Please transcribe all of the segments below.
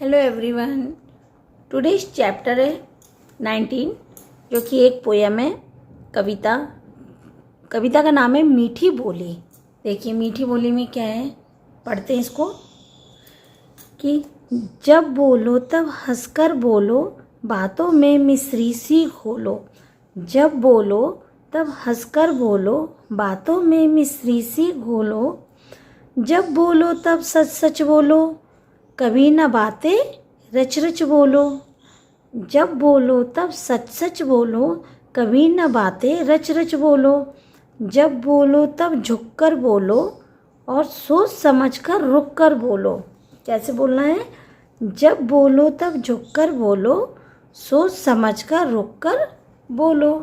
Hello everyone. Today's chapter है 19 जो कि एक पोयम है, कविता का नाम है मीठी बोली। देखिए मीठी बोली में क्या है, पढ़ते हैं इसको कि जब बोलो तब हंसकर बोलो, बातों में मिश्री सी घोलो। जब बोलो तब हंसकर बोलो, बातों में मिश्री सी घोलो। जब बोलो तब सच सच बोलो, कभी न बातें रच रच बोलो। जब बोलो तब सच सच बोलो, कभी न बातें रच रच बोलो। जब बोलो तब झुक कर बोलो और सोच समझ कर रुक कर बोलो। कैसे बोलना है? जब बोलो तब झुक कर बोलो, सोच समझ कर रुक कर बोलो।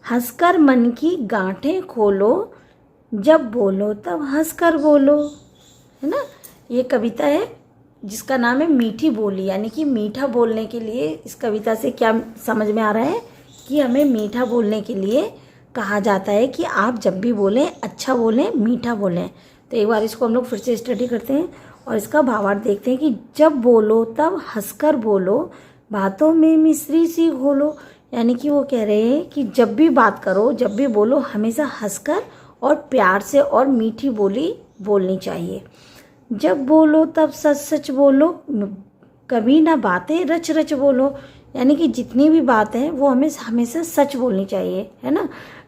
हंसकर मन की गांठें खोलो, जब बोलो तब हंसकर बोलो। है ना। ये कविता है जिसका नाम है मीठी बोली, यानी कि मीठा बोलने के लिए इस कविता से क्या समझ में आ रहा है कि हमें मीठा बोलने के लिए कहा जाता है कि आप जब भी बोलें अच्छा बोलें, मीठा बोलें। तो एक बार इसको हम लोग फिर से स्टडी करते हैं और इसका भावार्थ देखते हैं कि जब बोलो तब हंसकर बोलो, बातों में मिश्री सी घोलो। यानी कि वो कह रहे हैं कि जब भी बात करो, जब भी बोलो, हमेशा हंसकर और प्यार से और मीठी बोली बोलनी चाहिए। जब बोलो तब सच सच बोलो, कभी ना बातें रच रच बोलो। यानी कि जितनी भी बात है वो हमें हमेशा सच बोलनी चाहिए, है ना।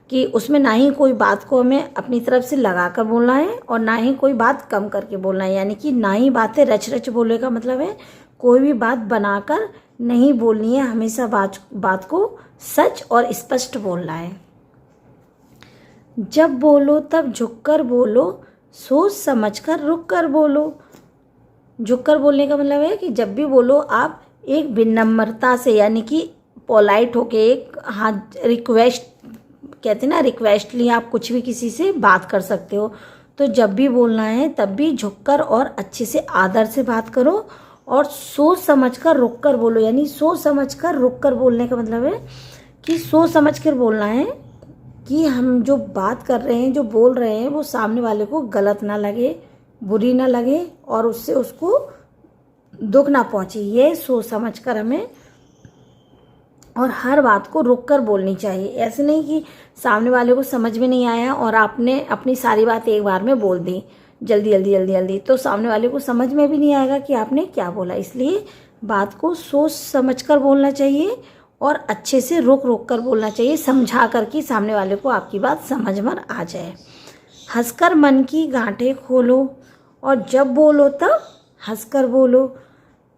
कि उसमें ना ही कोई बात को हमें अपनी तरफ से लगा कर बोलना है और ना ही कोई बात कम करके बोलना है। यानी कि ना ही बातें रच रच बोलने का मतलब है कोई भी बात बनाकर नहीं बोलनी है, हमेशा बात को सच और स्पष्ट बोलना है। जब बोलो तब झुककर बोलो, सोच समझकर रुक कर बोलो। झुककर बोलने का मतलब है कि जब भी बोलो आप एक विनम्रता से, यानी कि पोलाइट होके, एक हाथ रिक्वेस्ट कहते हैं ना, रिक्वेस्टली आप कुछ भी किसी से बात कर सकते हो। तो जब भी बोलना है तब भी झुककर और अच्छे से आदर से बात करो और सोच समझकर रुक कर बोलो। यानी सोच समझकर रुक कर बोलने का मतलब है कि सोच समझ कर बोलना है कि हम जो बात कर रहे हैं, जो बोल रहे हैं, वो सामने वाले को गलत ना लगे, बुरी ना लगे और उससे उसको दुख ना पहुंचे। ये सोच समझ कर हमें और हर बात को रुक कर बोलनी चाहिए। ऐसे नहीं कि सामने वाले को समझ में नहीं आया और आपने अपनी सारी बात एक बार में बोल दी जल्दी जल्दी जल्दी जल्दी, तो सामने वाले को समझ में भी नहीं आएगा कि आपने क्या बोला। इसलिए बात को सोच समझ कर बोलना चाहिए और अच्छे से रुक रुक कर बोलना चाहिए, समझा कर कि सामने वाले को आपकी बात समझ में आ जाए। हंसकर मन की गांठें खोलो और जब बोलो तब हंसकर बोलो।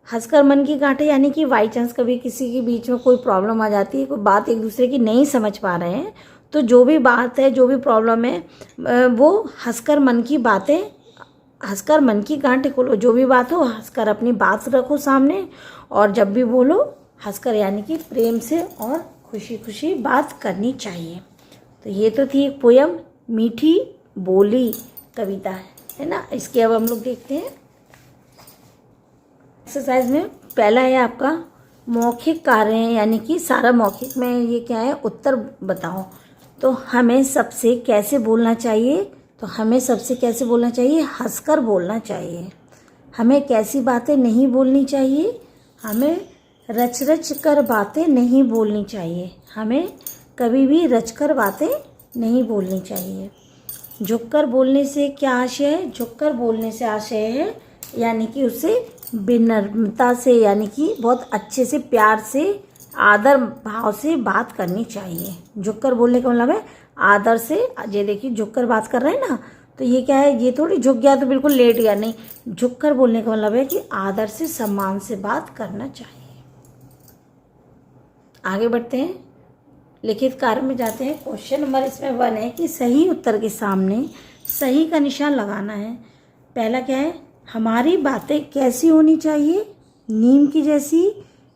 हंसकर मन की गांठें यानी कि बाई चांस कभी किसी के बीच में कोई प्रॉब्लम आ जाती है, कोई बात एक दूसरे की नहीं समझ पा रहे हैं, तो जो भी बात है, जो भी प्रॉब्लम है, वो हंसकर मन की गांठें खोलो। जो भी बात हो हंसकर अपनी बात रखो सामने और जब भी बोलो हंसकर, यानी कि प्रेम से और खुशी खुशी बात करनी चाहिए। तो ये तो थी एक पोयम मीठी बोली कविता है ना। इसके अब हम लोग देखते हैं एक्सरसाइज में। पहला है आपका मौखिक कार्य है, यानी कि सारा मौखिक में ये क्या है, उत्तर बताओ। तो हमें सबसे कैसे बोलना चाहिए? तो हमें सबसे कैसे बोलना चाहिए? हंसकर बोलना चाहिए। हमें कैसी बातें नहीं बोलनी चाहिए? हमें रच रच कर बातें नहीं बोलनी चाहिए। हमें कभी भी रच कर बातें नहीं बोलनी चाहिए। झुककर बोलने से क्या आशय है? झुककर बोलने से आशय है यानी कि उसे विनम्रता से, यानी कि बहुत अच्छे से, प्यार से, आदर भाव से बात करनी चाहिए। झुककर बोलने का मतलब है आदर से। ये देखिए झुककर बात कर रहे हैं ना, तो ये क्या है, ये थोड़ी झुक गया तो बिल्कुल लेट गया, नहीं। झुककर बोलने का मतलब है कि आदर से, सम्मान से बात करना चाहिए। आगे बढ़ते हैं, लिखित कार्य में जाते हैं। क्वेश्चन नंबर इसमें 1 है कि सही उत्तर के सामने सही का निशान लगाना है। पहला क्या है, हमारी बातें कैसी होनी चाहिए? नीम की जैसी,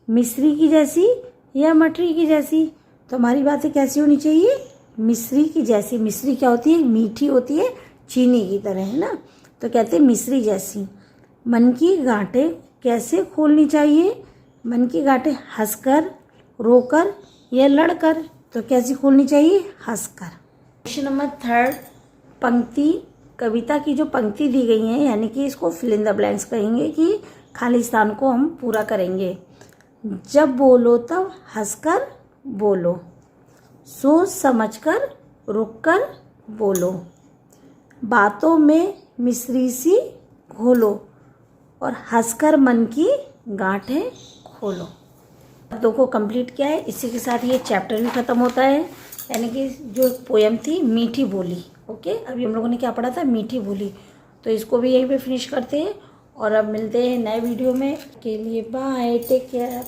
मिश्री की जैसी या मटरी की जैसी? तो हमारी बातें कैसी होनी चाहिए? मिश्री की जैसी। मिश्री क्या होती है? मीठी होती है, चीनी की तरह, है ना। तो कहते हैं मिश्री जैसी। मन की गांठें कैसे खोलनी चाहिए? मन की गांठें हंसकर, रोकर या लड़कर? तो कैसी खोलनी चाहिए? हंसकर। क्वेश्चन नंबर 3, पंक्ति कविता की जो पंक्ति दी गई है, यानी कि इसको फिल इन द ब्लैंक्स कहेंगे कि खाली स्थान को हम पूरा करेंगे। जब बोलो तब हंसकर बोलो, सोच समझकर रुककर बोलो, बातों में मिश्री सी घोलो और हंसकर मन की गांठें खोलो। शब्दों को कंप्लीट किया है। इसी के साथ ये चैप्टर भी ख़त्म होता है, यानी कि जो पोएम थी मीठी बोली। ओके, अभी हम लोगों ने क्या पढ़ा था, मीठी बोली। तो इसको भी यहीं पे फिनिश करते हैं और अब मिलते हैं नए वीडियो में। के लिए बाय, टेक केयर।